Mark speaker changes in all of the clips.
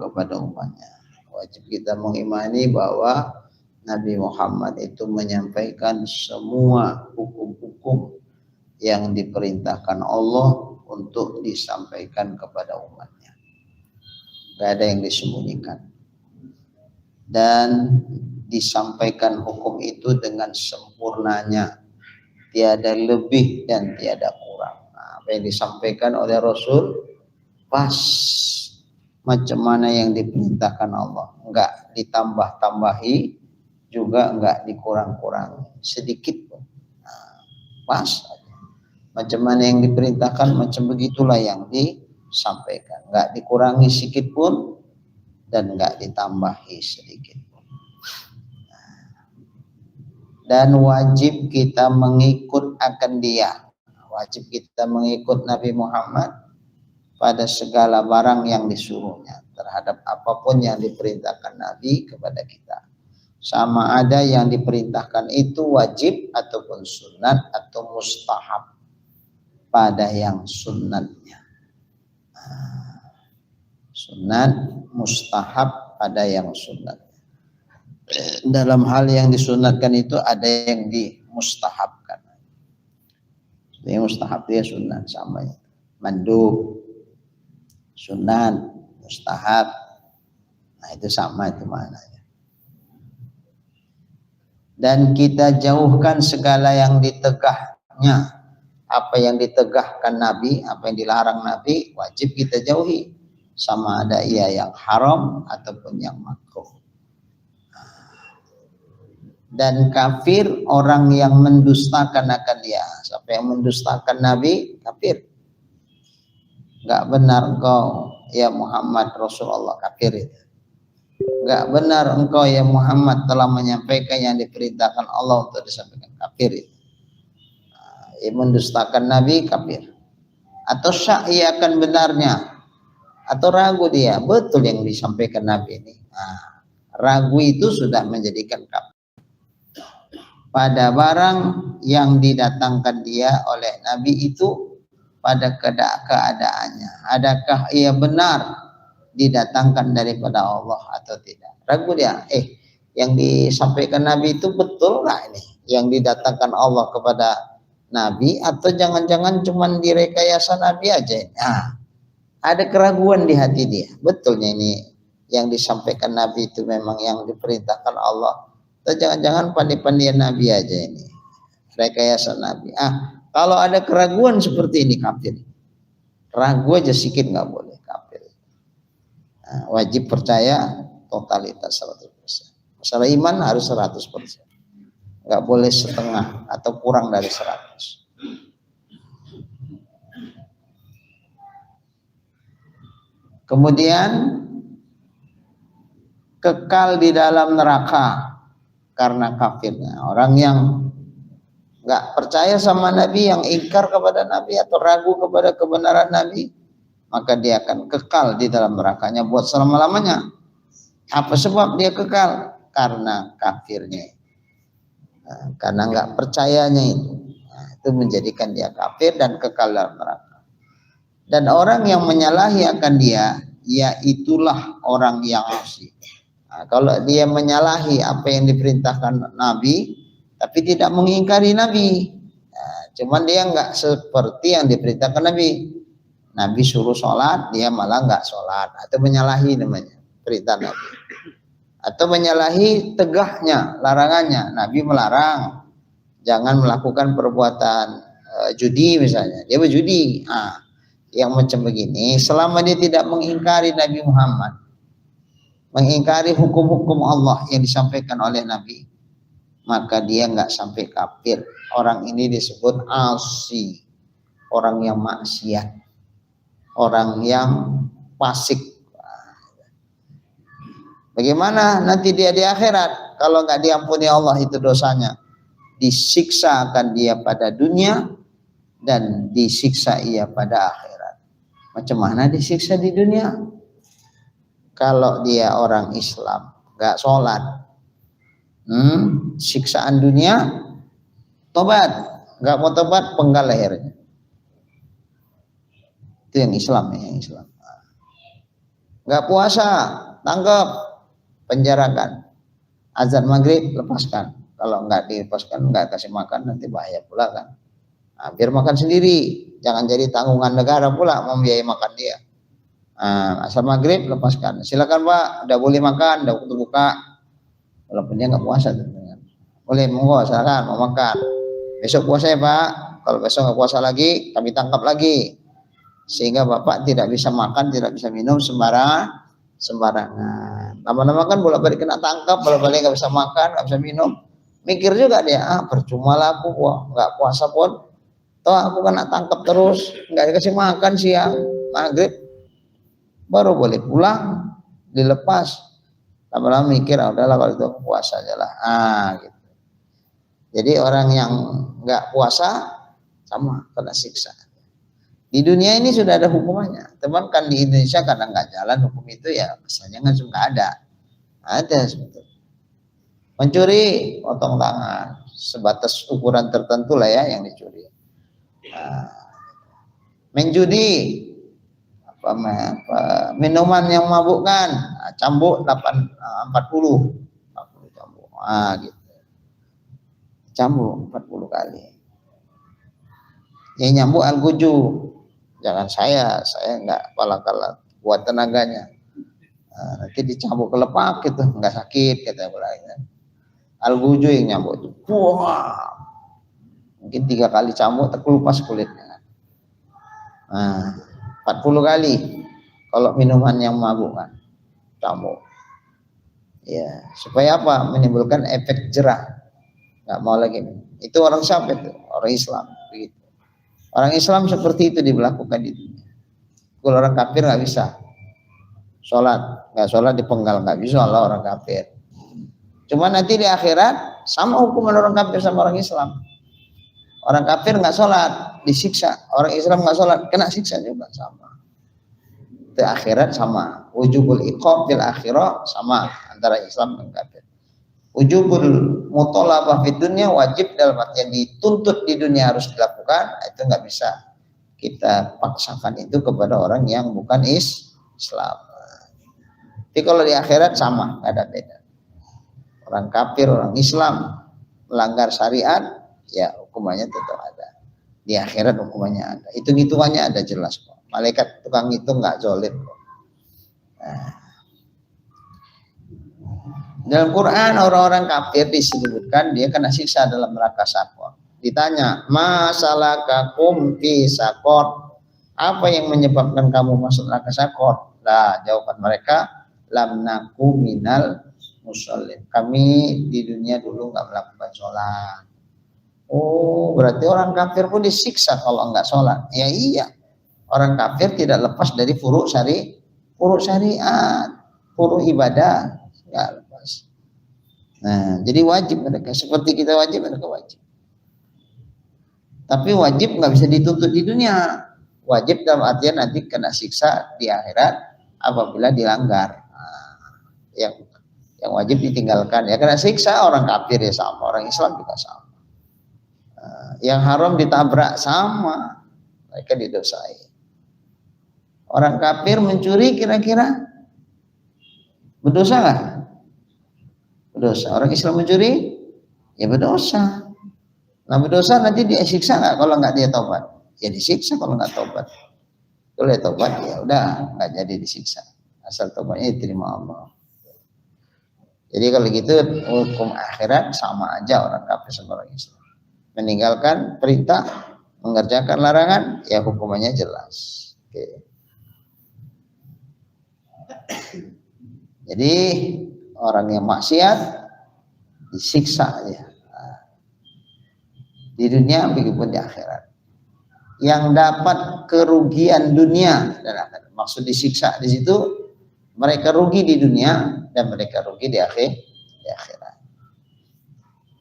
Speaker 1: kepada umatnya. Wajib kita mengimani bahwa Nabi Muhammad itu menyampaikan semua hukum-hukum yang diperintahkan Allah untuk disampaikan kepada umatnya. Gak ada yang disembunyikan. Dan disampaikan hukum itu dengan sempurnanya, tiada lebih dan tiada kurang. Nah, apa yang disampaikan oleh Rasul pas macam mana yang diperintahkan Allah, enggak ditambah-tambahi juga enggak dikurang-kurangi sedikit pun. Nah, pas macam mana yang diperintahkan macam begitulah yang disampaikan, enggak dikurangi sedikit pun dan enggak ditambahi sedikit pun. Dan wajib kita mengikut akan dia, wajib kita mengikut Nabi Muhammad pada segala barang yang disuruhnya, terhadap apapun yang diperintahkan Nabi kepada kita, sama ada yang diperintahkan itu wajib ataupun sunat atau mustahab pada yang sunatnya. Sunat mustahab pada yang sunat. Dalam hal yang disunatkan itu ada yang dimustahabkan. Yang mustahab dia sunat sama ya. Mandub, sunat, mustahab. Nah itu sama itu maknanya. Dan kita jauhkan segala yang ditegahnya. Apa yang ditegahkan Nabi, apa yang dilarang Nabi, wajib kita jauhi. Sama ada ia yang haram ataupun yang makruh. Dan kafir orang yang mendustakan akan dia. Siapa yang mendustakan Nabi, kafir. Enggak benar engkau ya Muhammad Rasulullah, kafir itu. Enggak benar engkau ya Muhammad telah menyampaikan yang diperintahkan Allah untuk disampaikan, kafir itu. Yang mendustakan Nabi, kafir. Atau syak ia akan benarnya, atau ragu dia betul yang disampaikan Nabi ini. Nah, ragu itu sudah menjadikan kafir pada barang yang didatangkan dia oleh Nabi itu pada keadaannya. Adakah ia benar didatangkan daripada Allah atau tidak? Ragu dia, yang disampaikan Nabi itu betul nggak ini? Yang didatangkan Allah kepada Nabi atau jangan-jangan cuma direkayasa Nabi aja? Nah, ada keraguan di hati dia. Betulnya ini yang disampaikan Nabi itu memang yang diperintahkan Allah? Atau jangan-jangan pandai-pandaian Nabi aja ini, rekayasa Nabi. Kalau ada keraguan seperti ini, kafir. Ragu aja sedikit nggak boleh, kafir. Nah, wajib percaya totalitas 100%. Masalah iman harus 100%. Nggak boleh setengah atau kurang dari 100. Kemudian kekal di dalam neraka karena kafirnya. Orang yang nggak percaya sama Nabi, yang ingkar kepada Nabi atau ragu kepada kebenaran Nabi, maka dia akan kekal di dalam nerakanya buat selama-lamanya. Apa sebab dia kekal? Karena kafirnya. Nah, karena nggak percayanya itu. Nah, itu menjadikan dia kafir dan kekal dalam neraka. Dan orang yang menyalahi akan dia, ya itulah orang yang asi. Nah, kalau dia menyalahi apa yang diperintahkan Nabi, tapi tidak mengingkari Nabi, nah, cuman dia nggak seperti yang diperintahkan Nabi. Nabi suruh sholat, dia malah nggak sholat, atau menyalahi namanya perintah Nabi. Atau menyalahi tegahnya, larangannya. Nabi melarang jangan melakukan perbuatan judi misalnya, dia berjudi. Nah, yang macam begini, selama dia tidak mengingkari Nabi Muhammad, mengingkari hukum-hukum Allah yang disampaikan oleh Nabi, maka dia nggak sampai kafir. Orang ini disebut asi, orang yang maksiat, orang yang fasik. Bagaimana nanti dia di akhirat kalau nggak diampuni Allah itu dosanya? Disiksa akan dia pada dunia dan disiksa ia pada akhirat. Macam mana disiksa di dunia? Kalau dia orang Islam, nggak sholat, siksaan dunia, tobat, nggak mau tobat, penggal lehernya. Itu yang Islam ya, yang Islam. Nggak puasa, tangkap, penjarakan. Azan maghrib, lepaskan. Kalau nggak dilepaskan, nggak kasih makan, nanti bahaya pula kan. Nah, biar makan sendiri, jangan jadi tanggungan negara pula membiayai makan dia. Nah, asal maghrib lepaskan. Silakan Pak, udah boleh makan, udah waktu buka. Walaupun dia nggak puasa, boleh monggo silakan mau makan. Besok puasa ya Pak. Kalau besok nggak puasa lagi, kami tangkap lagi. Sehingga Bapak tidak bisa makan, tidak bisa minum sembarangan. Lama-lama kan bolak-balik kena tangkap, bolak-balik nggak bisa makan, nggak bisa minum. Mikir juga dia, percuma lah aku nggak puasa pun, toh aku kena tangkap terus, nggak dikasih makan siang, maghrib, baru boleh pulang, dilepas. Lama-lama mikir, udahlah kalau itu puasa aja lah. Gitu. Jadi orang yang nggak puasa sama kena siksa. Di dunia ini sudah ada hukumannya. Teman kan di Indonesia karena nggak jalan hukum itu ya, misalnya kan nggak ada. Ada sebetulnya. Mencuri, potong tangan, sebatas ukuran tertentu lah ya yang dicuri. Menjudi, minuman yang memabukkan, cambuk 40 cambuk. Gitu. Cambuk 40 kali. Yang nyambuk al-guju. Jangan saya nggak pala-pala buat tenaganya. Nanti dicambuk kelepak gitu, nggak sakit kata belakangnya. Al-guju yang nyambuk itu, wah, mungkin 3 kali cambuk terkelupas kulitnya. 40 kali kalau minuman yang memabukkan, cambuk. Ya, supaya apa? Menimbulkan efek jerah. Nggak mau lagi. Itu orang siapa itu? Orang Islam. Begitu. Orang Islam seperti itu diberlakukan di dunia. Kalau orang kafir nggak bisa sholat, nggak sholat dipenggal, nggak bisa Allah orang kafir. Cuma nanti di akhirat sama hukuman orang kafir sama orang Islam. Orang kafir nggak sholat disiksa, orang Islam nggak sholat kena siksa juga sama. Di akhirat sama. Wujubul iqab fil akhirah sama antara Islam dan kafir. Wujubul muthalabah fid dunya wajib dalam artian dituntut di dunia harus dilakukan, itu nggak bisa kita paksakan itu kepada orang yang bukan Islam. Tapi kalau di akhirat sama, nggak ada beda. Orang kafir, orang Islam melanggar syariat, ya hukumannya tetap ada. Di akhirat hukumannya ada. Hitung-hitungannya ada jelas kok. Malaikat tukang hitung nggak zolim kok. Dalam Quran orang-orang kafir disebutkan dia kena siksa dalam neraka sakor. Ditanya, masalakakum fi sakor, apa yang menyebabkan kamu masuk neraka sakor? Nah, jawaban mereka, lam naku minal musallin. Kami di dunia dulu nggak melakukan sholat. Oh, berarti orang kafir pun disiksa kalau nggak sholat. Ya iya, orang kafir tidak lepas dari furu' syariat, furu' ibadah, nggak lepas. Nah, jadi wajib mereka seperti kita wajib, mereka wajib. Tapi wajib nggak bisa dituntut di dunia. Wajib dalam artian nanti kena siksa di akhirat apabila dilanggar. Yang wajib ditinggalkan ya kena siksa, orang kafir ya sama, orang Islam juga sama. Yang haram ditabrak sama, mereka didosai. Orang kafir mencuri kira-kira berdosa nggak? Berdosa. Orang Islam mencuri ya berdosa. Nah berdosa nanti dia siksa nggak kalau nggak dia tobat? Ya disiksa kalau nggak tobat. Kalau dia tobat ya udah nggak jadi disiksa. Asal tobatnya diterima Allah. Jadi kalau gitu hukum akhirat sama aja orang kafir sama orang Islam. Meninggalkan perintah, mengerjakan larangan, ya hukumannya jelas. Oke. Jadi orang yang maksiat disiksa ya. Di dunia begitupun di akhirat. Yang dapat kerugian dunia dan akhirat. Maksud disiksa di situ mereka rugi di dunia dan mereka rugi di akhirat.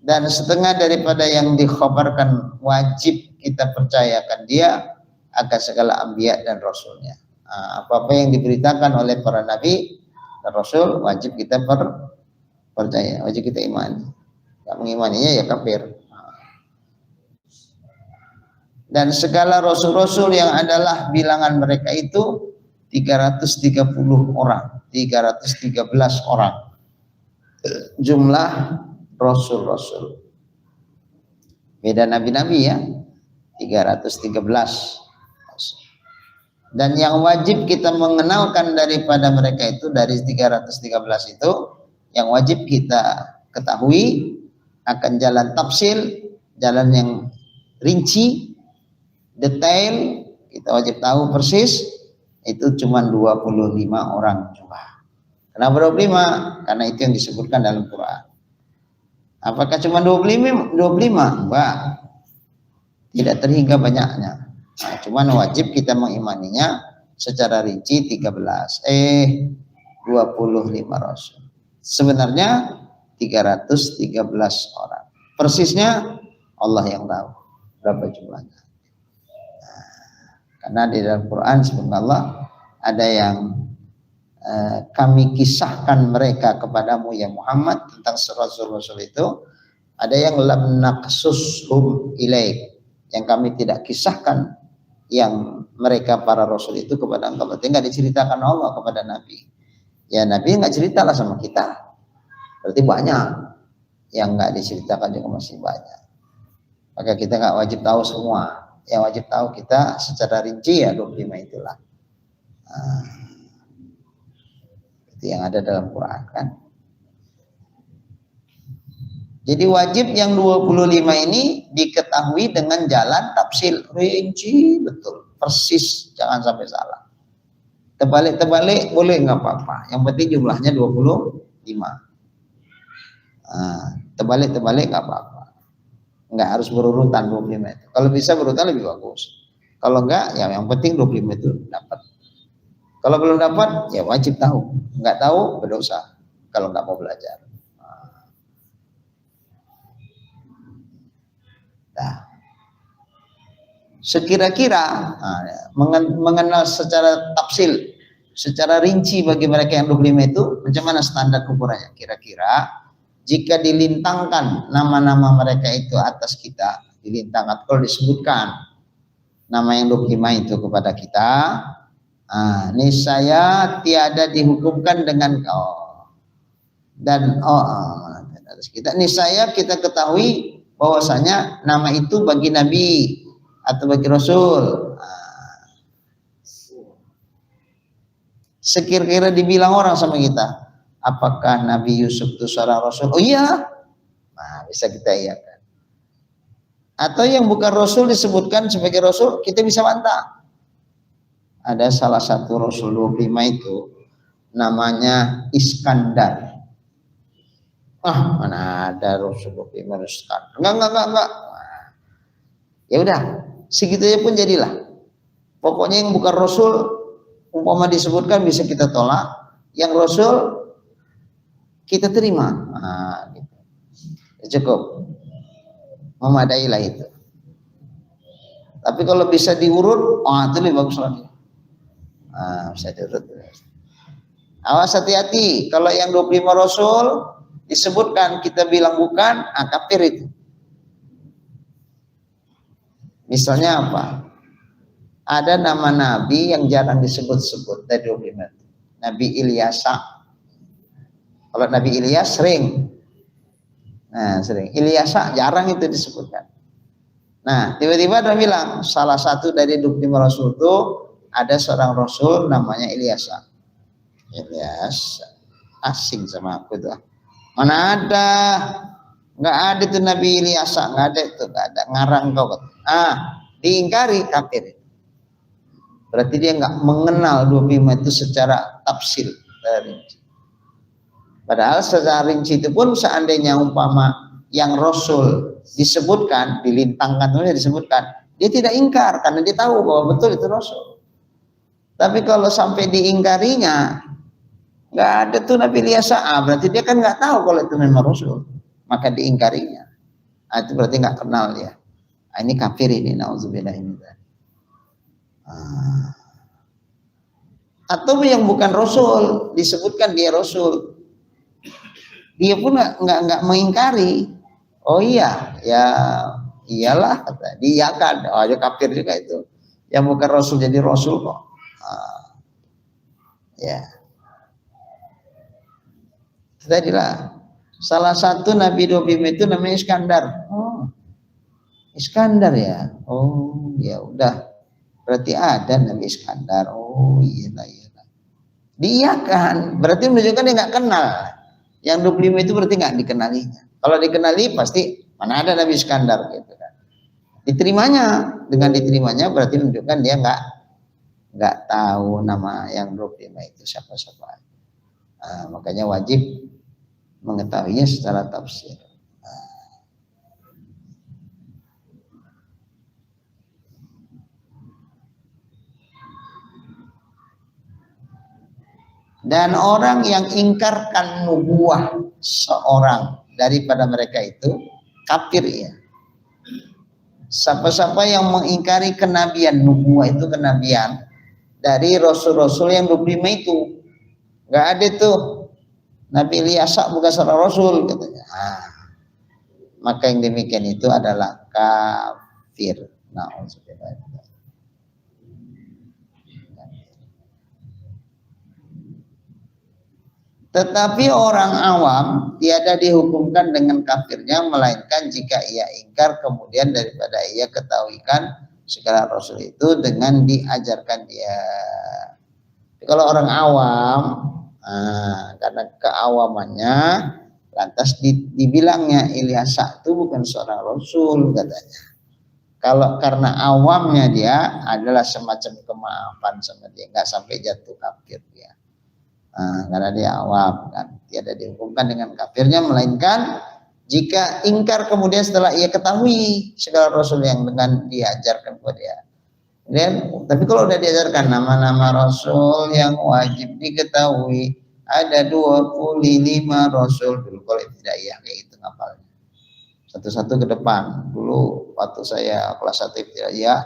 Speaker 1: Dan setengah daripada yang dikhabarkan wajib kita percayakan dia akan segala anbiya dan rasulnya. Apa-apa yang diberitakan oleh para nabi dan rasul wajib kita percaya, wajib kita imani. Tidak mengimaninya ya kafir. Dan segala rasul-rasul yang adalah bilangan mereka itu 330 orang, 313 orang jumlah rasul-rasul. Beda nabi-nabi ya, 313. Dan yang wajib kita mengenalkan daripada mereka itu, dari 313 itu, yang wajib kita ketahui akan jalan tafsil, jalan yang rinci, detail, kita wajib tahu persis, itu cuma 25 orang jumlah. Kenapa 25? Karena itu yang disebutkan dalam Quran. Apakah cuma 25? Enggak. Tidak terhingga banyaknya. Nah, cuman wajib kita mengimaninya secara rinci 25 rasul. Sebenarnya 313 orang. Persisnya Allah yang tahu berapa jumlahnya. Nah, karena di dalam Quran sebenarnya Allah ada yang kami kisahkan mereka kepadamu ya Muhammad tentang rasul-rasul itu, ada yang lam naqsushum ilaik, yang kami tidak kisahkan yang mereka para rasul itu kepada engkau. Berarti nggak diceritakan Allah kepada Nabi. Ya Nabi nggak ceritalah sama kita. Berarti banyak yang nggak diceritakan, juga masih banyak. Maka kita nggak wajib tahu semua. Yang wajib tahu kita secara rinci ya 25 itulah. Nah, itu yang ada dalam Quran kan. Jadi wajib yang 25 ini diketahui dengan jalan tafsil rinci betul, persis, jangan sampai salah. Terbalik boleh nggak apa-apa, yang penting jumlahnya 25. Nah, terbalik nggak apa-apa, nggak harus berurutan 25 itu. Kalau bisa berurutan lebih bagus. Kalau enggak, ya yang penting 25 itu dapat. Kalau belum dapat, ya wajib tahu. Nggak tahu berdosa kalau nggak mau belajar. Nah, sekira-kira mengenal secara tafsil, secara rinci bagi mereka yang 25 itu, macam mana standar ukurannya? Kira-kira jika dilintangkan nama-nama mereka itu atas kita, dilintangkan, kalau disebutkan nama yang 25 itu kepada kita, niscaya tiada dihukumkan dengan kau. Dan kita niscaya kita ketahui bahwasanya nama itu bagi Nabi atau bagi Rasul. Sekira-kira dibilang orang sama kita, apakah Nabi Yusuf itu seorang Rasul? Oh iya, nah bisa kita iyakan. Atau yang bukan Rasul disebutkan sebagai Rasul, kita bisa bantah. Ada salah satu Rasul 25 itu namanya Iskandar. Mana ada Rasul 25 Iskandar? Enggak. Ya udah, segitunya pun jadilah. Pokoknya yang bukan Rasul, umpama disebutkan bisa kita tolak, yang Rasul kita terima. Gitu. Cukup, memadailah itu. Tapi kalau bisa diurut, itu lebih bagus lagi. Bisa diurut. Awas hati-hati, kalau yang 25 Rasul disebutkan kita bilang bukan, kafir itu. Misalnya apa? Ada nama Nabi yang jarang disebut-sebut dari 25. Nabi Ilyasa. Kalau Nabi Ilyas sering. Sering. Ilyasa jarang itu disebutkan. Nah, tiba-tiba ada bilang salah satu dari 25 Rasul itu ada seorang Rasul namanya Ilyasa. Ilyas asing sama aku tuh. Mana ada? Nggak ada tuh Nabi Ilyasa, nggak ada itu, nggak ada, ngarang kau. Diingkari, kafir. Berarti dia nggak mengenal 25 itu secara tafsil, rinci. Padahal secara rinci itu pun seandainya umpama yang Rasul disebutkan, dilintangkan oleh disebutkan, dia tidak ingkar karena dia tahu bahwa betul itu Rasul. Tapi kalau sampai diingkarinya, nggak ada tuh Nabi Ilyasa, berarti dia kan nggak tahu kalau itu memang Rasul, maka diingkarinya. Itu berarti nggak kenal dia. Ini kafir ini, nauzubillah ini. Atau yang bukan Rasul disebutkan dia Rasul, dia pun nggak mengingkari. Oh iya, ya iyalah, kata dia kan, aja kafir juga itu. Yang bukan Rasul jadi Rasul kok. Ya. Tadilah salah satu nabi dobim itu namanya Iskandar. Oh, Iskandar ya. Oh, ya udah. Berarti ada Nabi Iskandar. Oh, iya lah. Dia kan berarti menunjukkan dia nggak kenal. Yang 25 itu berarti nggak dikenalinya. Kalau dikenali pasti mana ada Nabi Iskandar gitu kan. Diterimanya, dengan diterimanya berarti menunjukkan dia nggak tahu nama yang 25 itu siapa-siapa. Nah, makanya wajib mengetahuinya secara tafsir. Dan orang yang ingkarkan nubuah seorang daripada mereka itu kafir ya. Siapa-siapa yang mengingkari kenabian, nubuah itu kenabian dari rasul-rasul yang 25 itu, nggak ada tuh Nabi Ilyas bukan seorang rasul katanya. Nah, maka yang demikian itu adalah kafir. Na'udzubillah. Tetapi orang awam tiada dihukumkan dengan kafirnya, melainkan jika ia ingkar kemudian daripada ia ketahuikan segala rasul itu dengan diajarkan dia. Kalau orang awam, karena keawamannya, lantas dibilangnya Ilyas itu bukan seorang rasul katanya. Kalau karena awamnya dia adalah semacam kemaafan sama dia, nggak sampai jatuh kafir dia. Karena dia awam kan, tiada dihukumkan dengan kafirnya, melainkan jika ingkar kemudian setelah ia ketahui segala rasul yang dengan diajarkan kepada dia. Dan tapi kalau udah diajarkan nama-nama rasul yang wajib diketahui, ada 25 rasul dulu kalau tidak iya kayak itu ngapalnya. Satu-satu ke depan. Dulu waktu saya kelas 1 ibtidaiyah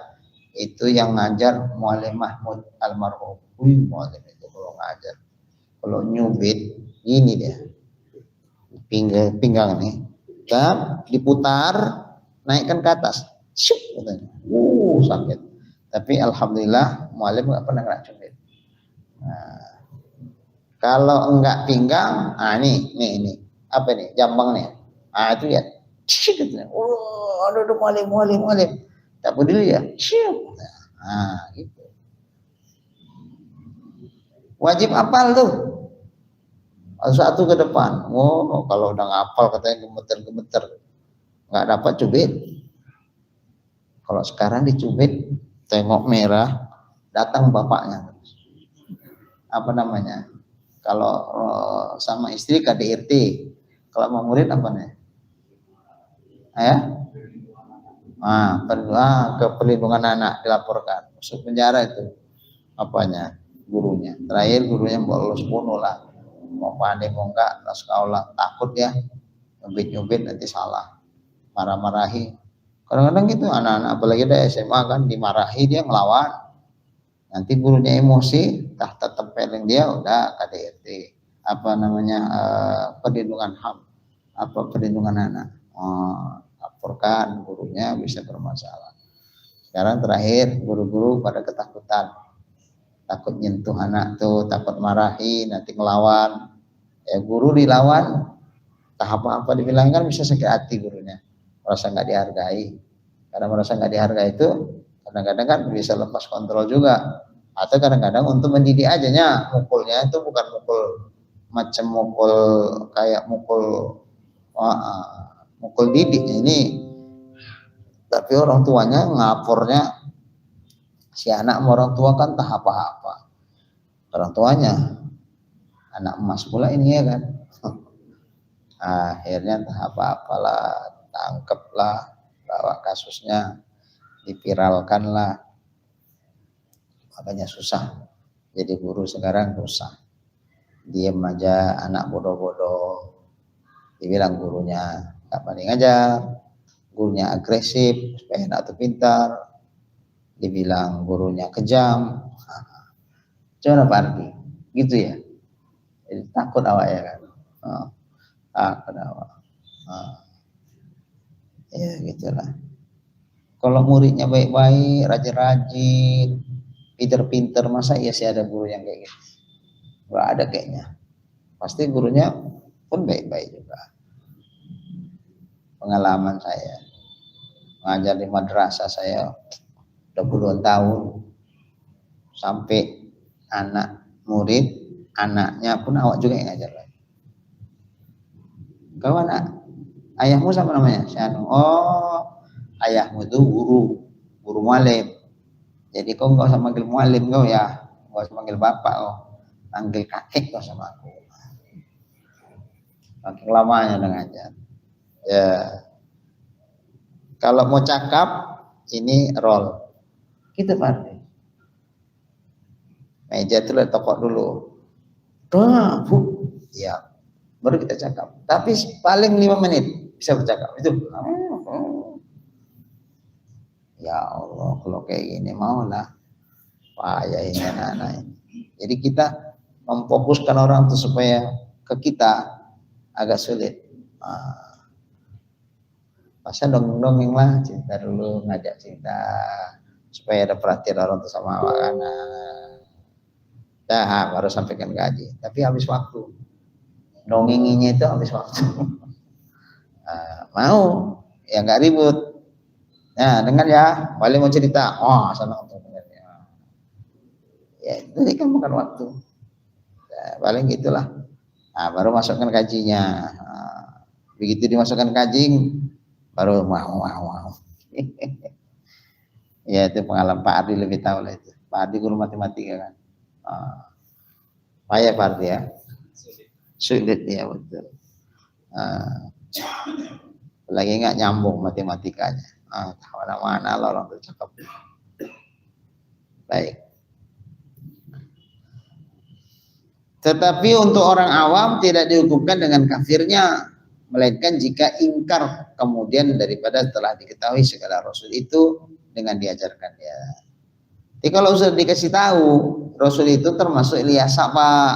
Speaker 1: itu yang ngajar Muallim Mahmud almarhum. Muallim itu kalau ngajar. Kalau nyubit ini dia pinggang nih, kan diputar, naikkan ke atas, syuk katanya, sakit. Tapi alhamdulillah muallim nggak pernah kena cubit. Nah, kalau enggak pinggang, ini apa nih, jambang nih, itu ya, syuk katanya, aduh muallim, tak peduli ya, syuk. Nah, gitu. Wajib apal tuh. Satu ke depan. Kalau udah ngapal katanya gemeter-gemeter, nggak dapat cubit. Kalau sekarang dicubit, tengok merah, datang bapaknya. Apa namanya? Kalau sama istri KDRT, kalau mau murid apa nih? Ke perlindungan anak dilaporkan, masuk penjara itu. Apanya? Gurunya. Terakhir gurunya bolos bunuh lah. Mau pandai mau enggak, sekolah takut ya, nyubit nanti salah, marah-marahi. Kadang-kadang gitu anak-anak, apalagi ada SMA kan, dimarahi dia ngelawan, nanti gurunya emosi, tetap peleng dia, udah KDRT, perlindungan HAM, perlindungan anak, laporkan gurunya bisa bermasalah. Sekarang terakhir guru-guru pada ketakutan, takut nyentuh anak tuh, takut marahi, nanti ngelawan. Ya guru dilawan, tahap apa dibilang kan bisa sakit hati gurunya, merasa nggak dihargai. Karena merasa nggak dihargai itu kadang-kadang kan bisa lepas kontrol juga. Atau kadang-kadang untuk mendidik aja mukulnya itu bukan mukul macam mukul kayak mukul didiknya ini, tapi orang tuanya ngapornya. Si anak sama orang tua kan tak apa-apa, orang tuanya anak emas pula ini ya kan. Akhirnya tak apa-apalah, tangkeplah, bawa kasusnya, dipiralkan lah, makanya susah. Jadi guru sekarang susah, diem aja, anak bodoh-bodoh, dibilang gurunya gak pandai ngajar, gurunya agresif supaya anak tuh pintar, dibilang gurunya kejam. Coba Pak Ardi, gitu ya. Jadi takut awak ya kan. Takut awak. Ya gitulah. Kalau muridnya baik-baik, rajin-rajin, pinter-pinter, masa iya sih ada guru yang kayak gitu. Nggak ada kayaknya. Pasti gurunya pun baik-baik juga. Pengalaman saya ngajar di madrasah saya udah puluhan tahun, sampai anak murid, anaknya pun awak juga yang ngajar lagi. Kau anak, ayahmu sama namanya? Oh, ayahmu itu guru mualim. Jadi kau nggak usah manggil mualim kau ya, nggak usah manggil bapak kau, panggil kakek kau sama aku. Makin lamanya udah ngajar. Ya, kalau mau cakap ini roll, gitu Pak. Meja itu tokok dulu. Ya, baru kita cakap. Tapi paling 5 menit bisa bercakap itu. Ya Allah, kalau kayak gini maulah payah ini anak-anak ini. Jadi kita memfokuskan orang itu supaya ke kita agak sulit. Pasal dongeng lah, cerita dulu, ngajak cerita supaya ada perhatian orang itu sama anak. Dah baru sampaikan gaji. Tapi habis waktu. Dongenginya itu habis waktu. Mau ya nggak ribut. Nah, dengar ya, paling mau cerita. Oh, sana untuk dengarnya. Ya, itu kan bukan waktu. Nah, paling gitulah. Nah, baru masukkan kajinya. Nah, begitu dimasukkan kajing, baru mau. Ya, itu pengalaman Pak Ardi lebih tahu lah itu. Pak Ardi guru matematika kan. Payah Pak Ardi ya. Sulit ya betul. Lagi nggak nyambung matematikanya. Mana-mana lah orang itu cakep. Baik. Tetapi untuk orang awam tidak dihukumkan dengan kafirnya, melainkan jika ingkar kemudian daripada telah diketahui segala Rasul itu dengan diajarkan dia. Jadi kalau sudah dikasih tahu Rasul itu termasuk Ilyasa Pak.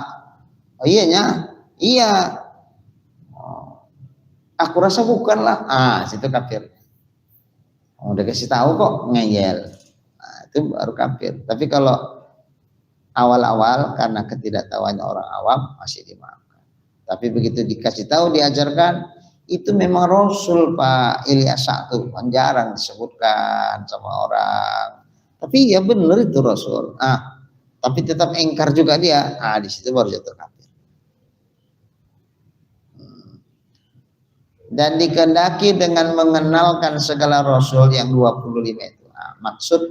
Speaker 1: Oh iyanya, iya. Aku rasa bukan lah. Situ kafir. Udah kasih tahu kok ngeyel. Itu baru kafir. Tapi kalau awal-awal karena ketidaktahuannya orang awam masih dimaafkan. Tapi begitu dikasih tahu, diajarkan, itu memang Rasul Pak Ilyasa tuh, jarang disebutkan sama orang. Tapi ya benar itu Rasul. Tapi tetap engkar juga dia. Di situ baru jatuh kafir. Dan dikehendaki dengan mengenalkan segala Rasul yang 25 itu. Maksud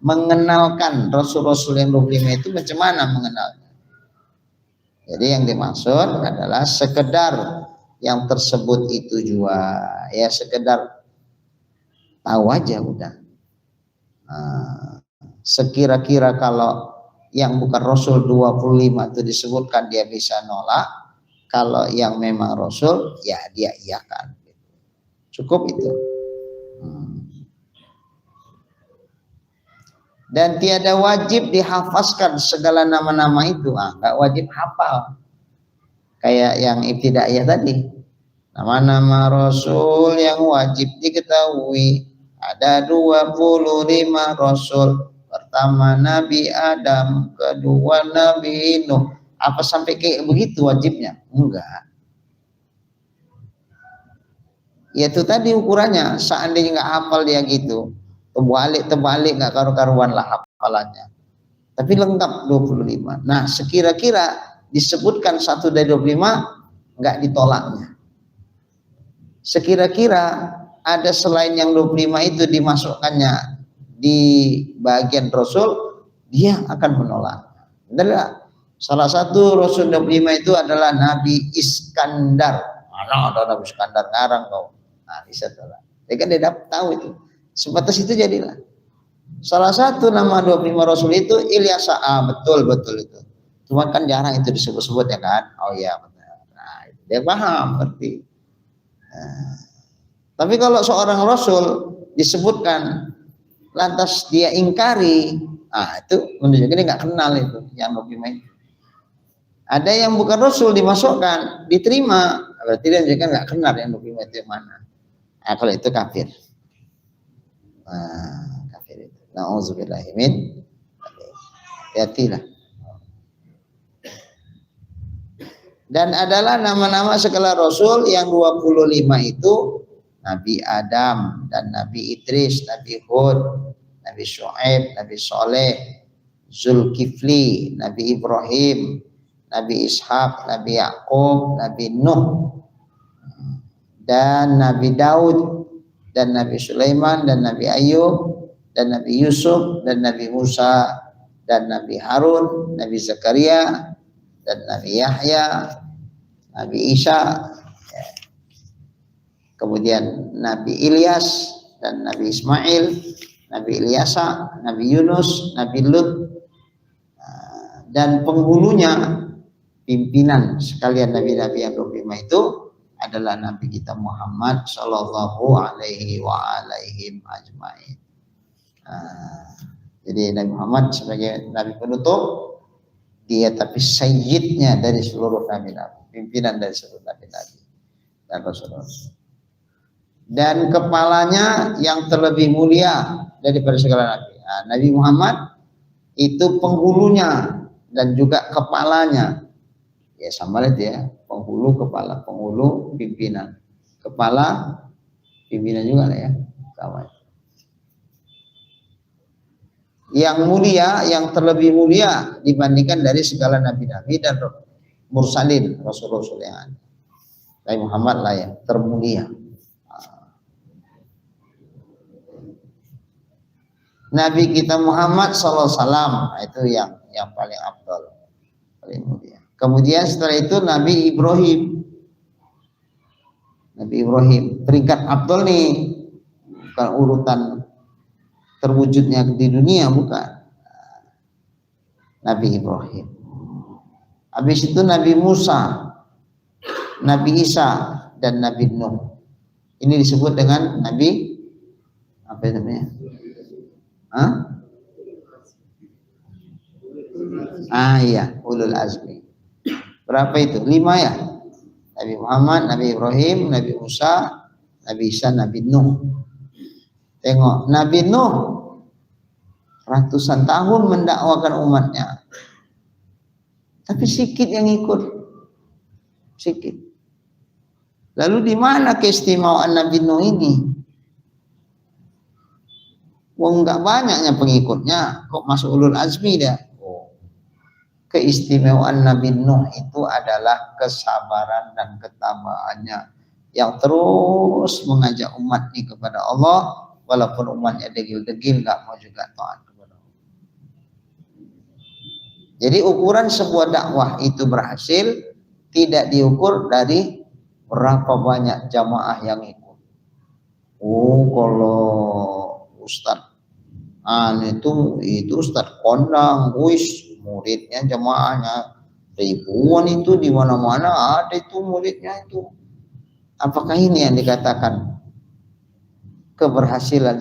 Speaker 1: mengenalkan Rasul-Rasul yang 25 itu macam mana mengenalnya? Jadi yang dimaksud adalah sekedar yang tersebut itu juga ya sekedar tahu aja udah. Sekira-kira kalau yang bukan Rasul 25 itu disebutkan dia bisa nolak. Kalau yang memang Rasul, ya dia iyakan. Cukup itu. Dan tiada wajib dihafazkan segala nama-nama itu. Enggak wajib hafal. Kayak yang ibtidaiyah tadi. Nama-nama Rasul yang wajib diketahui. Ada 25 Rasul. Pertama Nabi Adam, kedua Nabi Nuh. Apa sampai kayak begitu wajibnya? Enggak. Ya itu tadi ukurannya. Seandainya nggak hafal dia gitu, terbalik nggak karu-karuan lah hafalannya. Tapi lengkap 25. Nah sekira-kira disebutkan satu dari 25 nggak ditolaknya. Sekira-kira ada selain yang 25 itu dimasukkannya di bagian Rasul, dia akan menolak. Adalah salah satu Rasul 25 itu adalah Nabi Iskandar. Mana ada Nabi Iskandar ngarang kau. Bisa telah. Dia kan dia dapat tahu itu. Sebatas itu jadilah. Salah satu nama 25 Rasul itu Ilyasa. Betul itu. Cuma kan jarang itu disebut-sebut ya kan. Oh iya benar. Dia paham berarti. Tapi kalau seorang Rasul disebutkan lantas dia ingkari, itu menunjukkan dia nggak kenal itu yang 25 itu. Ada yang bukan Rasul dimasukkan, diterima, berarti dia juga nggak kenal yang 25 itu yang mana. Kalau itu kafir. Kafir itu. Nauzubillahi min. Hati-hatilah. Dan adalah nama-nama segala Rasul yang 25 itu Nabi Adam dan Nabi Idris, Nabi Hud, Nabi Syuaib, Nabi Soleh, Zulkifli, Nabi Ibrahim, Nabi Ishak, Nabi Yakub, Nabi Nuh, dan Nabi Daud, dan Nabi Sulaiman, dan Nabi Ayub, dan Nabi Yusuf, dan Nabi Musa, dan Nabi Harun, Nabi Zakaria, dan Nabi Yahya, Nabi Isa, kemudian Nabi Ilyas, dan Nabi Ismail, Nabi Ilyasa, Nabi Yunus, Nabi Lut, dan penghulunya pimpinan sekalian nabi-nabi yang 25 itu adalah Nabi kita Muhammad Sallallahu Alaihi wa alaihim ajmain. Jadi Nabi Muhammad sebagai Nabi penutup, dia tapi sayyidnya dari seluruh nabi-nabi, pimpinan dari seluruh nabi-nabi dan rasul-rasul. Dan kepalanya yang terlebih mulia daripada segala nabi. Nah, Nabi Muhammad itu penghulunya dan juga kepalanya. Ya sama itu ya, penghulu kepala, penghulu pimpinan, kepala pimpinan juga lah ya, sama. Yang mulia, yang terlebih mulia dibandingkan dari segala nabi-nabi dan mursalin, rasul-rasul yang ada. Nabi Muhammad lah yang termulia. Nabi kita Muhammad sallallahu alaihi wasallam itu yang paling afdal, paling mulia. Kemudian setelah itu Nabi Ibrahim. Nabi Ibrahim peringkat afdal nih, bukan urutan terwujudnya di dunia, bukan. Nabi Ibrahim. Habis itu Nabi Musa, Nabi Isa, dan Nabi Nuh. Ini disebut dengan Nabi apa namanya? Iya, ulul azmi. Berapa itu? 5 ya. Nabi Muhammad, Nabi Ibrahim, Nabi Musa, Nabi Isa, Nabi Nuh. Tengok, Nabi Nuh ratusan tahun mendakwakan umatnya, tapi sedikit yang ikut, sedikit. Lalu di mana keistimewaan Nabi Nuh ini? Wong enggak banyaknya pengikutnya, kok masuk ulul azmi dia? Keistimewaan Nabi Nuh itu adalah kesabaran dan ketabahannya yang terus mengajak umat ini kepada Allah. Walaupun umatnya degil-degil, nggak mau juga taat kepada Allah. Jadi ukuran sebuah dakwah itu berhasil tidak diukur dari berapa banyak jamaah yang ikut. Kalau Ustadz itu Ustadz kondang, muridnya jamaahnya ribuan itu di mana-mana ada itu muridnya itu. Apakah ini yang dikatakan keberhasilan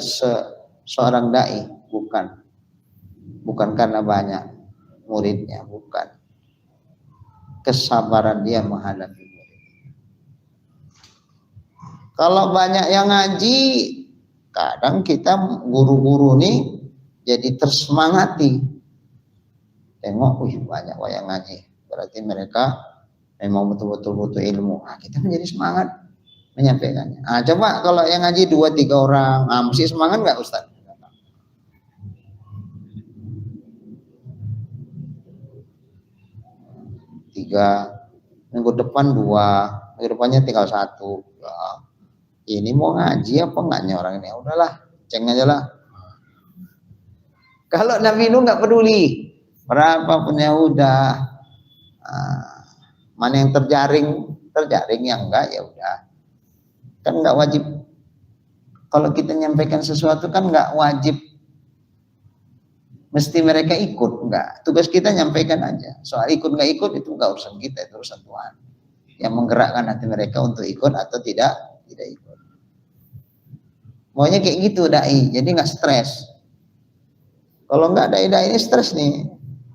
Speaker 1: seorang dai? Bukan karena banyak muridnya, bukan. Kesabaran dia menghadapi murid. Kalau banyak yang ngaji, kadang kita guru-guru nih jadi tersemangati. Tengok, banyak yang ngaji, berarti mereka memang betul-betul butuh ilmu. Kita menjadi semangat menyampaikannya. Coba kalau yang ngaji 2-3 orang, mesti semangat nggak Ustaz? 3, minggu depan 2, minggu depannya tinggal 1. Ini mau ngaji apa enggaknya orang ini? Udahlah, ceng aja lah. Kalau Nabi Nuh nggak peduli, berapapun ya udah. Mana yang terjaring yang enggak ya udah. Kan nggak wajib. Kalau kita nyampaikan sesuatu kan nggak wajib mesti mereka ikut, enggak. Tugas kita nyampaikan aja. Soal ikut nggak ikut itu nggak urusan kita, itu urusan Tuhan. Yang menggerakkan hati mereka untuk ikut atau tidak ikut. Maunya kayak gitu dai, jadi nggak stres. Kalau nggak dai ini stres nih,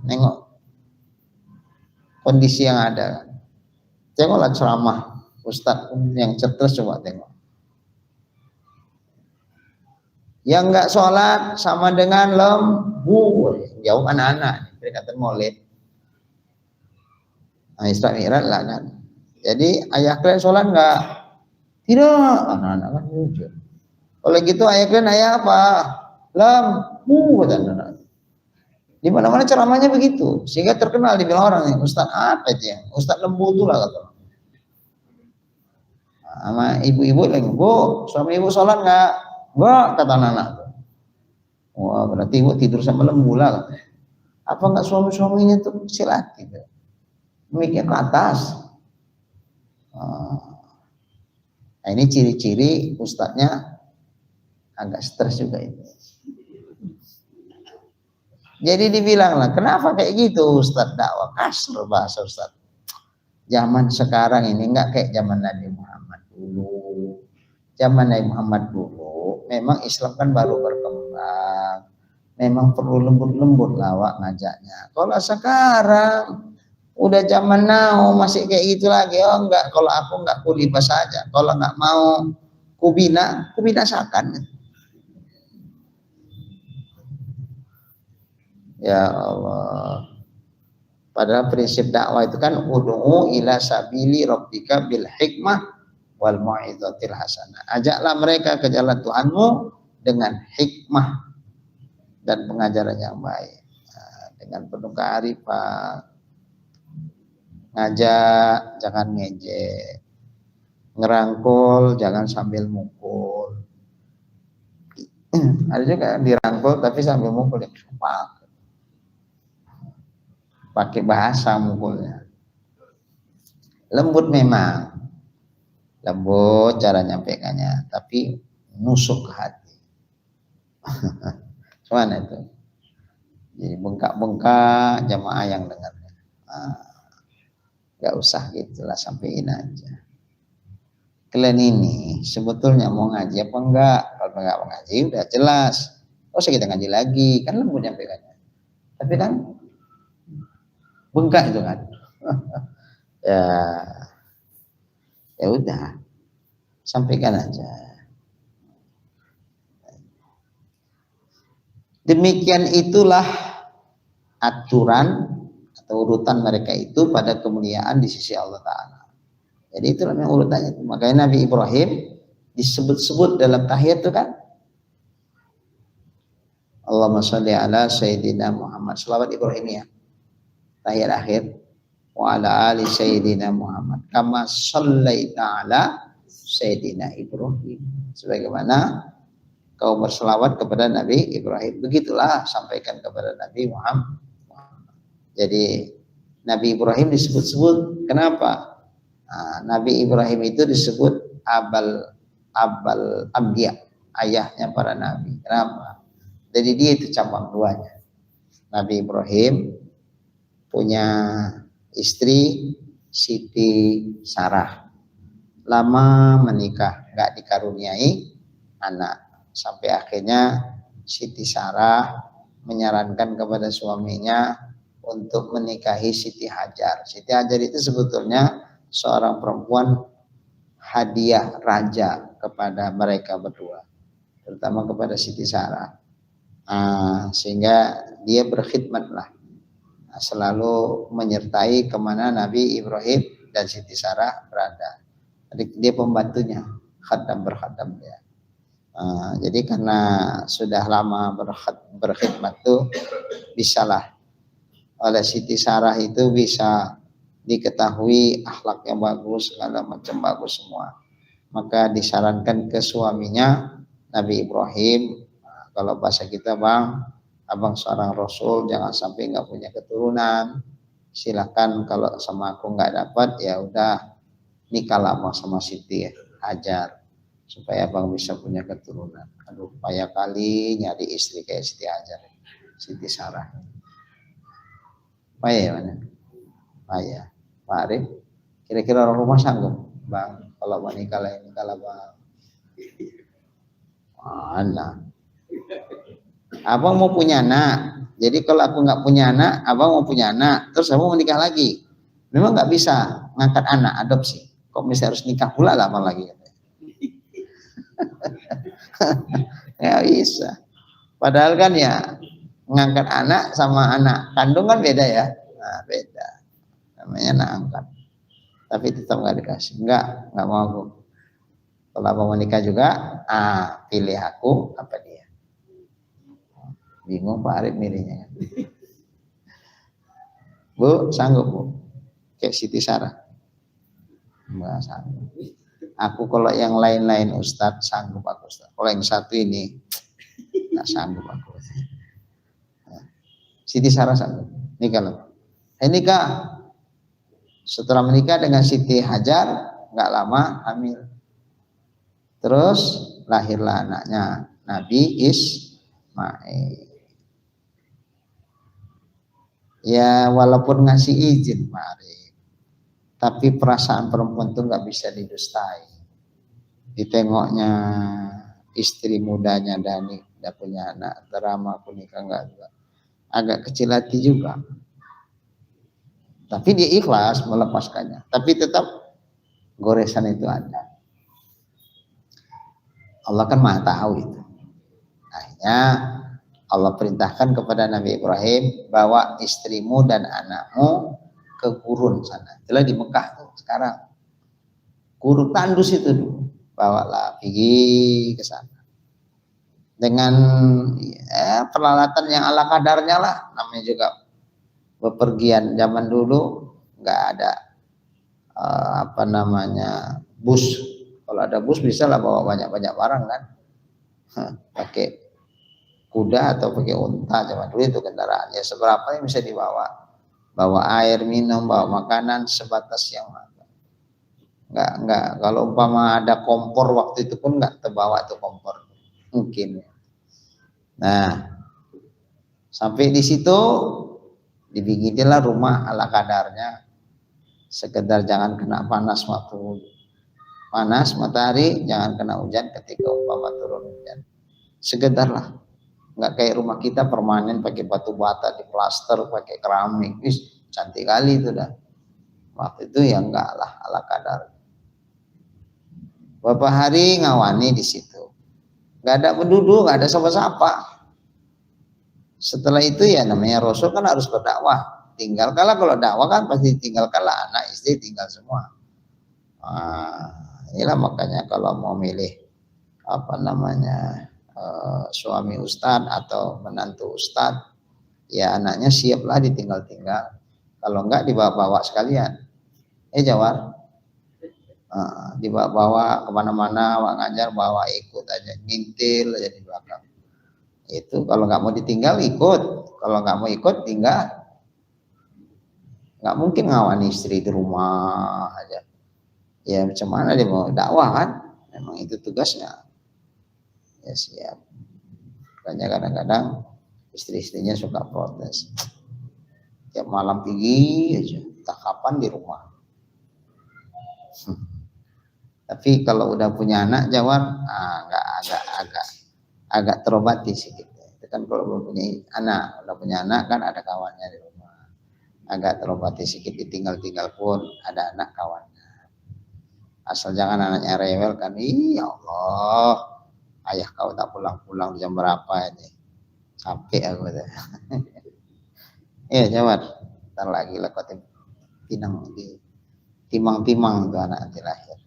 Speaker 1: nengok kondisi yang ada. Tengoklah ceramah Ustadz yang cerdas, coba tengok. Yang nggak sholat sama dengan lembu, jauh anak-anak peringatan Maulid. Nah, Isra Mi'raj lah kan. Jadi ayah kalian sholat nggak? Tidak. Anak-anak kan jujur. Kalau gitu ayah kalian ayah apa? Lampu kata anak-anak. Di mana-mana ceramahnya begitu, sehingga terkenal dibilang orang nih, Ustaz apa itu ya? Ustaz lembu itu lah kata. Sama ibu-ibu lagi, Bu, suami ibu sholat nggak? Enggak, kata anak-anak. Wah, berarti ibu tidur sama lembu lah kata. Apa nggak suami-suaminya tuh silat gitu? Miknya ke atas. Nah, ini ciri-ciri ustadznya agak stres juga itu. Jadi dibilang lah, kenapa kayak gitu Ustadz dakwah kasar bahasa Ustadz. Zaman sekarang ini nggak kayak zaman Nabi Muhammad dulu. Zaman Nabi Muhammad dulu, memang Islam kan baru berkembang. Memang perlu lembut-lembut lawak ngajaknya. Kalau sekarang udah zaman now masih kayak gitu lagi. Oh enggak, kalau aku enggak kulibah saja. Kalau enggak mau kubinasakan. Ya Allah. Padahal prinsip dakwah itu kan ud'u ila sabili rabbika bil hikmah wal mau'izatil hasanah. Ajaklah mereka ke jalan Tuhanmu dengan hikmah dan pengajaran yang baik. Nah, dengan penuh kearifan. Ngajak jangan ngejek. Ngerangkul jangan sambil mukul. Ada juga dirangkul tapi sambil mukul ya. Pakai bahasa mukulnya. Lembut memang. Lembut cara nyampaikannya, tapi nusuk ke hati. Gimana itu? Jadi bengkak-bengkak jamaah yang dengarnya. Gak usah gitulah, sampein aja. Kalian ini sebetulnya mau ngaji apa enggak? Kalau enggak mau ngaji udah jelas. Oh, kita ngaji lagi, kan lembut nyampaikannya. Tapi kan bengkak itu kan. ya udah, sampaikan aja. Demikian itulah aturan atau urutan mereka itu pada kemuliaan di sisi Allah Ta'ala. Jadi itulah yang urutannya. Makanya Nabi Ibrahim disebut-sebut dalam tahiyat itu kan, Allahumma sholli ala Sayyidina Muhammad, selawat Ibrahimiyah tahiyat akhir, wa ala ali Sayyidina Muhammad kama shallaita ala Sayyidina Ibrahim, sebagaimana kau berselawat kepada Nabi Ibrahim, begitulah sampaikan kepada Nabi Muhammad. Jadi Nabi Ibrahim disebut-sebut, kenapa? Nah, Nabi Ibrahim itu disebut abal ambiya, ayahnya para nabi. Kenapa? Jadi dia itu cabang duanya. Nabi Ibrahim punya istri Siti Sarah, lama menikah, nggak dikaruniai anak, sampai akhirnya Siti Sarah menyarankan kepada suaminya untuk menikahi Siti Hajar. Siti Hajar itu sebetulnya seorang perempuan hadiah raja kepada mereka berdua, terutama kepada Siti Sarah. Sehingga dia berkhidmatlah, selalu menyertai kemana Nabi Ibrahim dan Siti Sarah berada. Jadi dia pembantunya, berkhadam dia. Jadi karena sudah lama berkhidmat tuh, bisalah oleh Siti Sarah itu bisa diketahui akhlaknya bagus, segala macam bagus semua. Maka disarankan ke suaminya Nabi Ibrahim, kalau bahasa kita bang, abang seorang rasul, jangan sampai nggak punya keturunan. Silakan kalau sama aku nggak dapat, ya udah nikahlah sama Siti Hajar supaya abang bisa punya keturunan. Aduh, payah kali nyari istri kayak Siti Hajar, Siti Sarah. Payah mana? Payah. Pak Arif, kira-kira orang rumah sanggup bang kalau mau nikah lain kalau bang? Mana? Abang mau punya anak, jadi kalau aku nggak punya anak, abang mau punya anak, terus abang mau nikah lagi, memang nggak bisa ngangkat anak adopsi, kok bisa harus nikah pula lah abang lagi? Ya bisa, padahal kan ya ngangkat anak sama anak kandung kan beda ya, nah, beda. namanya anak angkat. Tapi tetap nggak dikasih, nggak mau aku. Kalau abang mau nikah juga, pilih aku apa dia. Bingung Pak Arif milihnya. Bu, sanggup Bu? Kayak Siti Sarah. Enggak sanggup. Aku kalau yang lain-lain Ustadz sanggup aku Ustadz. Kalau yang satu ini nggak sanggup aku. Siti Sarah sanggup. Nikah loh. Nikah. Setelah menikah dengan Siti Hajar, nggak lama hamil. Terus lahirlah anaknya Nabi Ismail. Ya walaupun ngasih izin Pak Arif, tapi perasaan perempuan itu nggak bisa didustai. Ditengoknya istri mudanya Dani udah punya anak, drama aku nikah nggak juga, agak kecil hati juga. Tapi dia ikhlas melepaskannya. Tapi tetap goresan itu ada. Allah kan maha tahu itu. Akhirnya Allah perintahkan kepada Nabi Ibrahim, bawa istrimu dan anakmu ke gurun sana. Itulah di Mekah tuh sekarang. Gurun tandus itu dulu. Bawalah pergi ke sana. Dengan peralatan yang ala kadarnya lah. Namanya juga bepergian zaman dulu nggak ada bus. Kalau ada bus bisa lah bawa banyak-banyak barang kan. Pakai kuda atau pakai unta zaman dulu itu kendaraan ya seberapa yang bisa dibawa, bawa air minum, bawa makanan sebatas yang ada. Enggak kalau umpama ada kompor waktu itu pun enggak terbawa tuh kompor mungkin. Nah sampai di situ dibikinlah rumah ala kadarnya, sekedar jangan kena panas waktu panas matahari, jangan kena hujan ketika umpama turun hujan, sekedar lah. Nggak kayak rumah kita permanen pakai batu bata, di plaster, pakai keramik. Cantik kali itu dah. Waktu itu ya enggak lah, ala kadar. Beberapa hari ngawani di situ. Nggak ada penduduk, nggak ada sapa-sapa. Setelah itu ya namanya Rasul kan harus berdakwah. Tinggalkanlah, kalau dakwah kan pasti tinggalkanlah anak istri, tinggal semua. Inilah makanya kalau mau milih suami ustadz atau menantu ustadz, ya anaknya siaplah ditinggal-tinggal. Kalau enggak dibawa-bawa sekalian. Jawar, dibawa-bawa kemana-mana, Wak ngajar bawa ikut aja, ngintil aja di belakang. Itu kalau nggak mau ditinggal ikut, kalau nggak mau ikut tinggal. Nggak mungkin ngawani istri di rumah aja. Ya macam mana dia mau dakwah kan? Memang itu tugasnya. Ya siap. Makanya kadang-kadang istri-istrinya suka protes. Tiap malam pergi aja, tak kapan di rumah. Tapi kalau udah punya anak Jawar, agak terobati sedikit. Itu kan kalau belum punya anak, udah punya anak kan ada kawannya di rumah. Agak terobati sedikit, ditinggal-tinggal pun ada anak kawannya. Asal jangan anaknya rewel kan, ya Allah. Ayah kau tak pulang-pulang jam berapa ini? Capek aku. Iya Jawar, ntar lagi lah kau timang-timang tuh anak nanti lahir.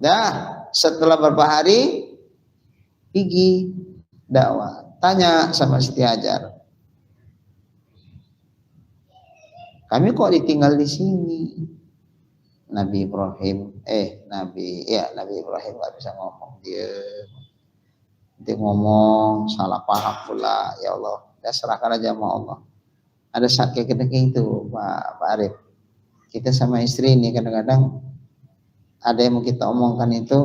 Speaker 1: Dah setelah beberapa hari pergi dakwah, tanya sama Siti Hajar, kami kok ditinggal di sini? Nabi Ibrahim nggak bisa ngomong, dia ngomong salah paham pula. Ya Allah, ya serahkan aja sama Allah. Ada sakit itu Pak Arif, kita sama istri ini kadang-kadang ada yang mau kita omongkan itu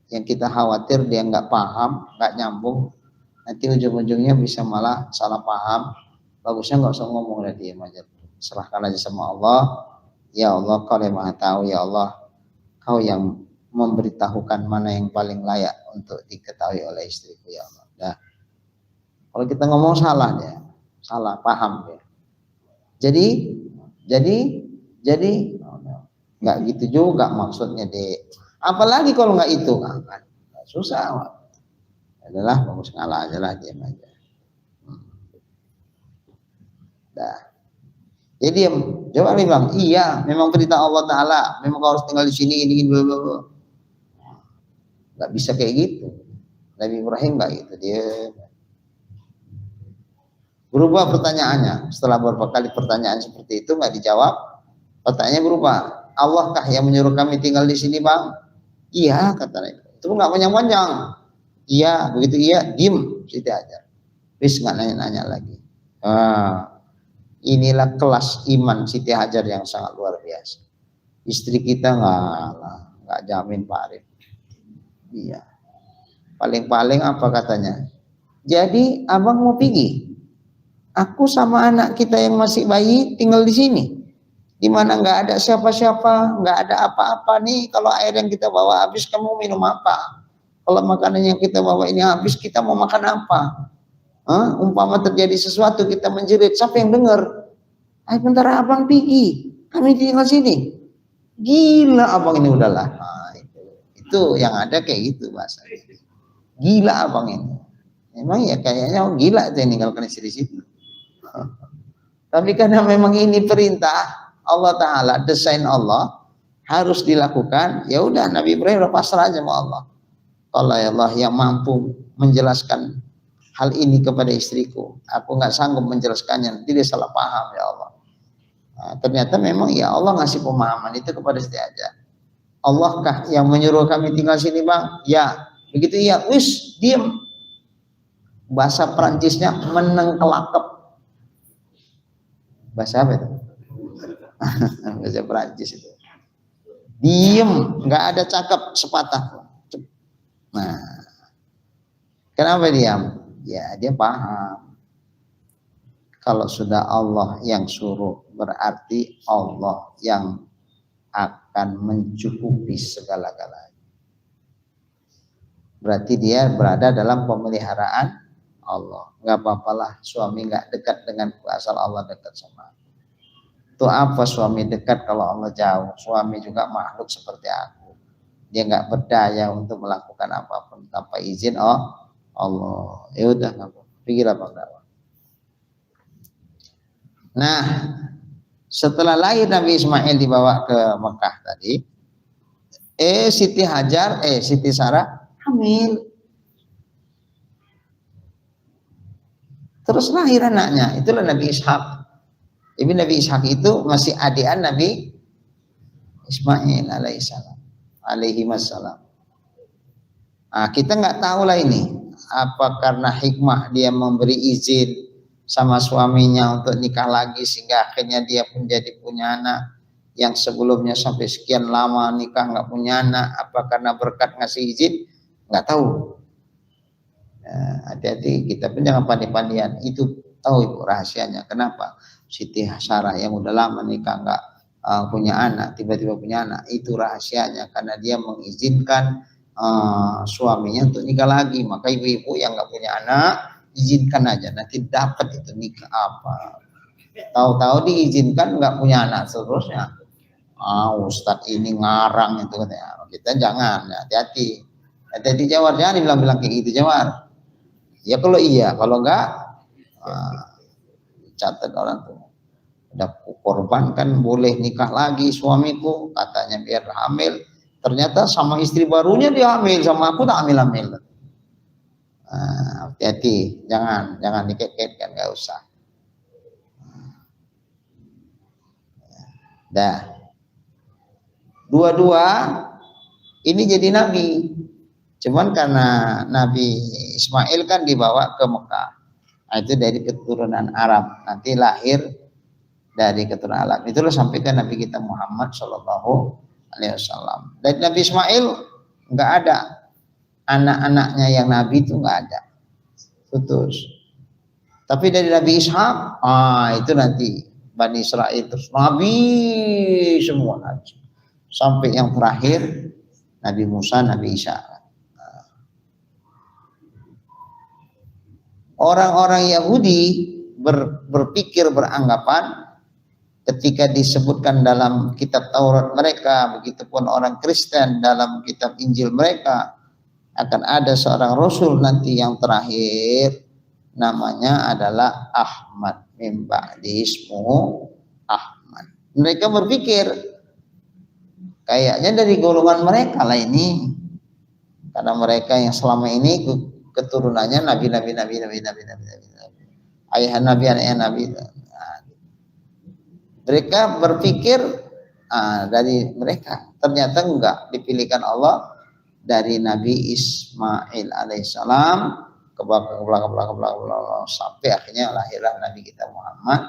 Speaker 1: yang kita khawatir dia nggak paham, nggak nyambung, nanti ujung-ujungnya bisa malah salah paham. Bagusnya nggak usah ngomong, lah diam aja, serahkan aja sama Allah. Ya Allah, kau yang maha tahu. Ya Allah, kau yang memberitahukan mana yang paling layak untuk diketahui oleh istriku. Ya Allah. Nah, kalau kita ngomong salah dia, salah paham dia. Jadi nggak gitu juga maksudnya deh. Apalagi kalau nggak itu kan susah. Adalah bagus ngalah aja lah, diam aja. Dah. Dia diam. Jawab dia bilang, iya, memang perintah Allah Ta'ala, memang kau harus tinggal di sini, ini, bla bla bla. Nggak bisa kayak gitu. Nabi Ibrahim nggak gitu, dia berubah pertanyaannya. Setelah beberapa kali pertanyaan seperti itu nggak dijawab, pertanyaannya berubah. Allahkah yang menyuruh kami tinggal di sini, Bang? Iya, kata mereka. Itu nggak panjang-panjang. Iya, begitu iya, diem, Siti Hajar. Wis nggak nanya-nanya lagi. Inilah kelas iman Siti Hajar yang sangat luar biasa. Istri kita nggak jamin Pak Arif. Iya. Paling-paling apa katanya? Jadi abang mau pergi? Aku sama anak kita yang masih bayi tinggal di sini, di mana nggak ada siapa-siapa, nggak ada apa-apa nih. Kalau air yang kita bawa habis, kamu minum apa? Kalau makanan yang kita bawa ini habis, kita mau makan apa? Umpama terjadi sesuatu, kita menjerit, siapa yang dengar? Ayo bentar abang pergi, kami tinggal sini. Gila abang ini udahlah. Itu yang ada kayak gitu bahasa. Gila abang ini. Memang ya kayaknya gila itu yang ninggalkan istri di situ. Tapi karena memang ini perintah Allah Ta'ala, desain Allah, harus dilakukan, ya udah Nabi Ibrahim udah pasrah aja sama Allah. Kalau ya Allah yang mampu menjelaskan hal ini kepada istriku, aku nggak sanggup menjelaskannya, nanti dia salah paham ya Allah. Nah, ternyata memang ya Allah ngasih pemahaman itu kepada Siti Hajar. Allahkah yang menyuruh kami tinggal sini, Bang? Ya. Begitu ya, wis diem. Bahasa Perancisnya menengkelakep. Bahasa apa itu? Bahasa Perancis itu. Diem, nggak ada cakap sepatah. Nah, kenapa diam? Ya dia paham. Kalau sudah Allah yang suruh, berarti Allah yang akan mencukupi segala-galanya. Berarti dia berada dalam pemeliharaan Allah. Nggak apa-apalah suami nggak dekat denganku, asal Allah dekat sama aku. Itu apa suami dekat kalau Allah jauh? Suami juga makhluk seperti aku. Dia nggak berdaya untuk melakukan apapun tanpa izin Allah. Ya udah, pikirlah Bang Dawa. Nah, setelah lahir Nabi Ismail dibawa ke Mekah tadi, Siti Sarah hamil. Terus lahir anaknya, itulah Nabi Ishak. Jadi Nabi Ishak itu masih adian Nabi Ismail alaihi wassalam. Nah, kita nggak tahu lah ini, apa karena hikmah dia memberi izin sama suaminya untuk nikah lagi sehingga akhirnya dia pun jadi punya anak, yang sebelumnya sampai sekian lama nikah nggak punya anak, apa karena berkat ngasih izin, nggak tahu. Hati-hati, kita pun jangan pandai-pandian. Itu tahu itu rahasianya. Kenapa Siti Sarah yang udah lama nikah nggak punya anak tiba-tiba punya anak? Itu rahasianya karena dia mengizinkan suaminya untuk nikah lagi. Maka ibu-ibu yang nggak punya anak, izinkan aja, nanti dapat itu nikah apa. Tahu-tahu diizinkan nggak punya anak seterusnya. Ustadz ini ngarang itu katanya. Kita jangan, hati-hati. Hati-hati Jawar, jangan dibilang-bilang kayak gitu Jawar. Ya kalau iya, kalau enggak catat orang tuh. Udah korbankan boleh nikah lagi suamiku, katanya biar hamil. Ternyata sama istri barunya dia hamil, sama aku tak hamil-hamil. Hati-hati, jangan dikeketkan, nggak usah. Dah. Dua-dua ini jadi nabi. Cuman karena Nabi Ismail kan dibawa ke Mekah. Nah, itu dari keturunan Arab. Nanti lahir dari keturunan Arab. Itulah sampaikan Nabi kita Muhammad Shallallahu Alaihi Wasallam. Dari Nabi Ismail nggak ada anak-anaknya yang Nabi itu nggak ada. Putus. Tapi dari Nabi Ishak, itu nanti Bani Israel terus Nabi semua Nabi. Sampai yang terakhir Nabi Musa, Nabi Isa. Orang-orang Yahudi berpikir, beranggapan ketika disebutkan dalam kitab Taurat mereka, begitupun orang Kristen dalam kitab Injil mereka, akan ada seorang Rasul nanti yang terakhir, namanya adalah Ahmad, min ba'di ismuhu Mereka berpikir kayaknya dari golongan mereka lah ini, karena mereka yang selama ini keturunannya nabi, ayah nabi. Nah, mereka berpikir dari mereka, ternyata enggak, dipilihkan Allah dari Nabi Ismail alaihissalam ke belakang sampai akhirnya lahirlah Nabi kita Muhammad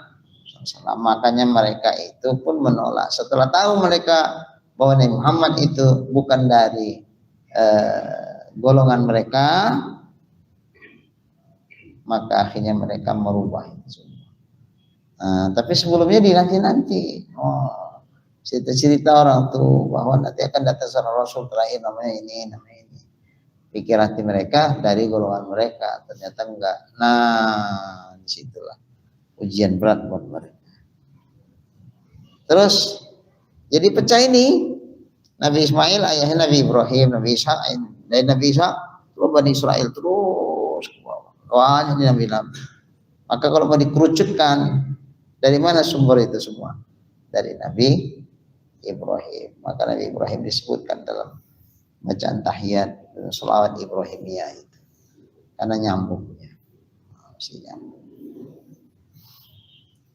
Speaker 1: SAW. Makanya mereka itu pun menolak setelah tahu mereka bahwa Nabi Muhammad itu bukan dari golongan mereka, maka akhirnya mereka merubah itu. Tapi sebelumnya dinanti-nanti, cerita-cerita orang tuh bahwa nanti akan datang seorang Rasul terakhir namanya ini. Pikir hati mereka dari golongan mereka, ternyata enggak. Nah, disitulah ujian berat buat mereka. Terus jadi pecah ini Nabi Ismail ayahnya Nabi Ibrahim, Nabi Ishak, dari Nabi Ishak terus Bani Israel terus ke bawah. Wah, ini Nabi. Maka kalau mau dikerucutkan, dari mana sumber itu semua? Dari Nabi Ibrahim. Maka Nabi Ibrahim disebutkan dalam bacaan tahiyat selawat Ibrahimiyah itu, karena nyambungnya, masih nyambung.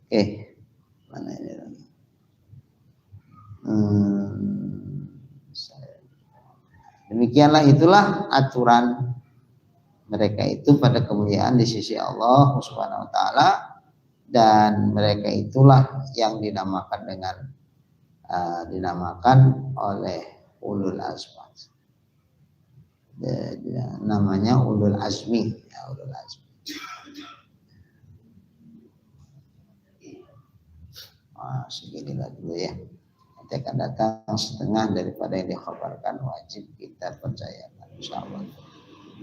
Speaker 1: Oke, mana ini lagi? Demikianlah itulah aturan mereka itu pada kemuliaan di sisi Allah Subhanahu wa taala, dan mereka itulah yang dinamakan oleh ulul azmi. Namanya ulul azmi, ya, ulul azmi. Seginilah dulu ya. Nanti akan datang setengah daripada yang dikhabarkan, wajib kita percayakan insyaallah.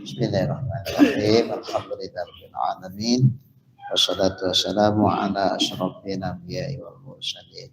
Speaker 1: Bismillahirrahmanirrahim. Alhamdulillahirabbil alamin. Wassalatu wassalamu ala asyrafil anbiya'i wal mursalin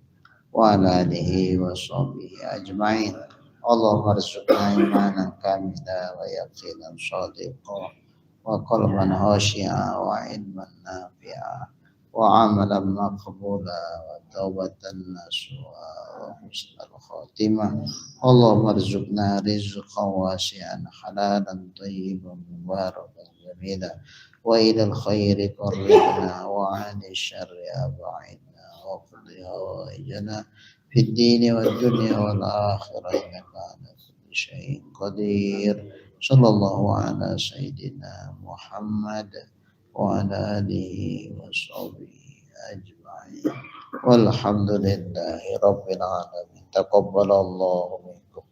Speaker 1: wa ala alihi washabihi ajmain. Allahumma arzuqna imanan kamila wa yaqinan shadiqa wa qalban khashi'a wa ilman nafi'a wa amalan maqbula wa taubatan nasuha wa husnal khatimah. Allahumma arzuqna rizqan wasi'an halalan thayyiban mubarakan jamila wa ilal khairi qarribna wa 'anil syarri ab'idna wa qdi hawaijana fid dini wad dunya wal akhirah innaka ala kulli syai'in qadir. Sallallahu ala sayyidina Muhammad wa ala alihi wa sahbihi ajma'in. Walhamdulillahi rabbil alamin. Taqabbalallahu minkum.